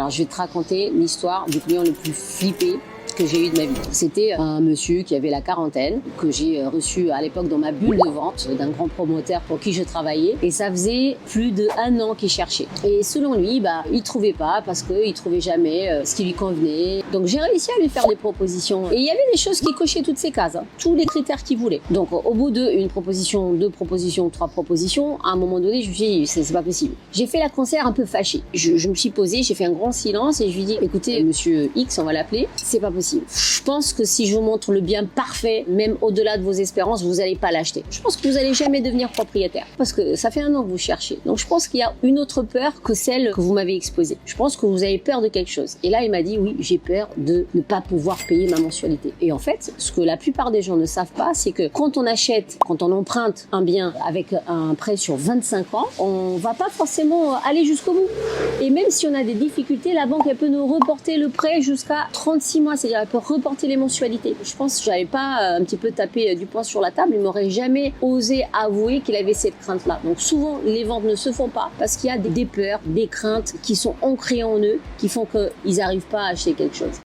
Alors, je vais te raconter l'histoire du client le plus flippé que j'ai eu de ma vie. C'était un monsieur qui avait la quarantaine, que j'ai reçu à l'époque dans ma bulle de vente d'un grand promoteur pour qui je travaillais. Et ça faisait plus d'1 an qu'il cherchait. Et selon lui, il trouvait pas parce qu'il trouvait jamais ce qui lui convenait. Donc j'ai réussi à lui faire des propositions. Et il y avait des choses qui cochaient toutes ces cases, tous les critères qu'il voulait. Donc au bout d'une proposition, 2 propositions, 3 propositions, à un moment donné, je me suis dit, c'est pas possible. J'ai fait la concert un peu fâchée. Je me suis posée, j'ai fait un grand silence et je lui ai dit, écoutez, monsieur X, on va l'appeler, c'est pas possible. Je pense que si je vous montre le bien parfait, même au-delà de vos espérances, vous n'allez pas l'acheter. Je pense que vous n'allez jamais devenir propriétaire. Parce que ça fait 1 an que vous cherchez. Donc je pense qu'il y a une autre peur que celle que vous m'avez exposée. Je pense que vous avez peur de quelque chose. Et là, il m'a dit, oui, j'ai peur de ne pas pouvoir payer ma mensualité. Et en fait, ce que la plupart des gens ne savent pas, c'est que quand on achète, quand on emprunte un bien avec un prêt sur 25 ans, on va pas forcément aller jusqu'au bout. Et même si on a des difficultés, la banque, elle peut nous reporter le prêt jusqu'à 36 mois. C'est-à-dire, elle peut reporter les mensualités. Je pense que je n'avais pas un petit peu tapé du poing sur la table. Il m'aurait jamais osé avouer qu'il avait cette crainte-là. Donc souvent, les ventes ne se font pas parce qu'il y a des peurs, des craintes qui sont ancrées en eux, qui font qu'ils n'arrivent pas à acheter quelque chose.